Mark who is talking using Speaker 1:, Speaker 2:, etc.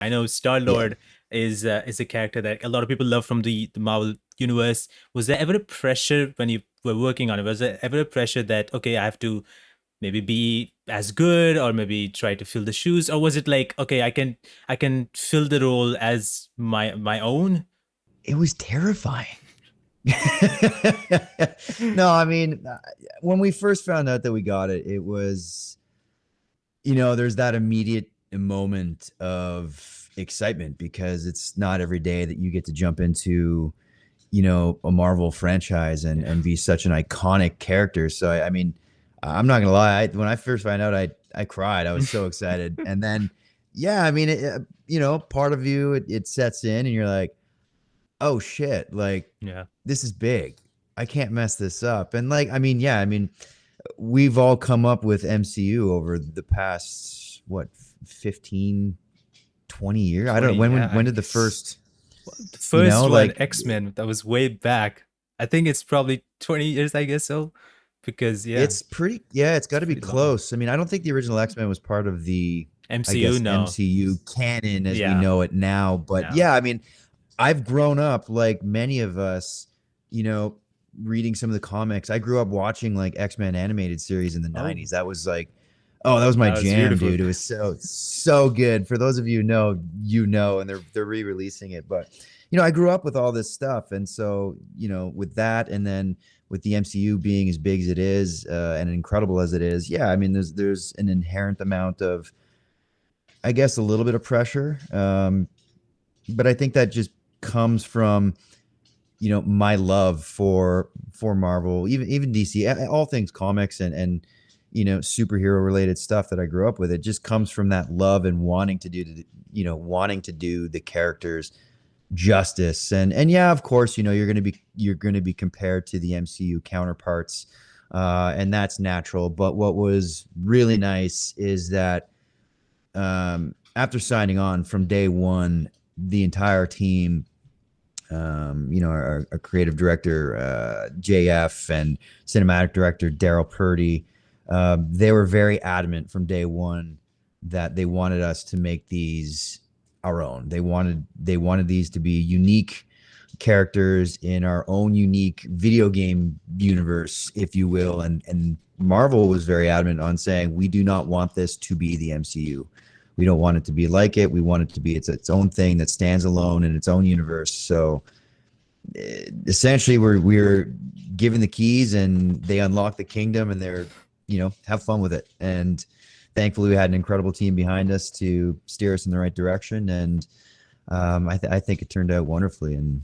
Speaker 1: I know Star
Speaker 2: Yeah.
Speaker 1: Lord is a character that a lot of people love from the Marvel universe. Was there ever a pressure when you were working on it? Was there ever a pressure that okay, I have to maybe be as good or maybe try to fill the shoes, or was it like okay, I can fill the role as my own?
Speaker 2: It was terrifying. No, I mean, when we first found out that we got it, it was, there's that immediate moment of excitement because it's not every day that you get to jump into, a Marvel franchise
Speaker 1: Yeah.
Speaker 2: and be such an iconic character. So I mean, I'm not gonna lie. When I first found out, I cried. I was so excited, and then yeah, I mean, part of you it sets in, and you're like, oh shit, like
Speaker 1: Yeah.
Speaker 2: this is big. I can't mess this up. And like, I mean, yeah, I mean, we've all come up with MCU over the past what 15, 20 years. I don't
Speaker 1: 20,
Speaker 2: know
Speaker 1: yeah,
Speaker 2: when
Speaker 1: I
Speaker 2: did the
Speaker 1: guess.
Speaker 2: first,
Speaker 1: Well, the first one,
Speaker 2: like
Speaker 1: X-Men, that was way back. I think it's probably 20 years, I guess so. Because yeah,
Speaker 2: it's pretty, yeah, it's
Speaker 1: it's
Speaker 2: got to be
Speaker 1: pretty long.
Speaker 2: close. I mean, I don't think the original X-Men was part of the, I
Speaker 1: MCU,
Speaker 2: guess,
Speaker 1: no.
Speaker 2: MCU canon as we
Speaker 1: Yeah,
Speaker 2: know it now. But
Speaker 1: no.
Speaker 2: yeah, I mean, I've grown up like many of us, you know, reading some of the comics. I grew up watching like X-Men animated series in the
Speaker 1: Oh,
Speaker 2: 90s. That was like, oh, that was my
Speaker 1: that was
Speaker 2: jam,
Speaker 1: beautiful.
Speaker 2: dude. It was so good. For those of you who know, and they're re-releasing it. But I grew up with all this stuff. And so, with that and then with the MCU being as big as it is, and incredible as it is, yeah, I mean there's an inherent amount of, I guess, a little bit of pressure. But I think that just comes from my love for Marvel, even DC, all things comics and superhero related stuff that I grew up with. It just comes from that love and wanting to do the characters justice. And yeah, of course, you're going to be compared to the MCU counterparts, and that's natural. But what was really nice is that, after signing on from day one, the entire team, our creative director, JF, and cinematic director, Daryl Purdy, they were very adamant from day one that they wanted us to make these our own. They wanted these to be unique characters in our own unique video game universe, if you will. And Marvel was very adamant on saying, we do not want this to be the MCU. We don't want it to be like it. We want it to be its own thing that stands alone in its own universe. So essentially, we're given the keys, and they unlock the kingdom, and they're have fun with it. And thankfully, we had an incredible team behind us to steer us in the right direction. And I think it turned out wonderfully. And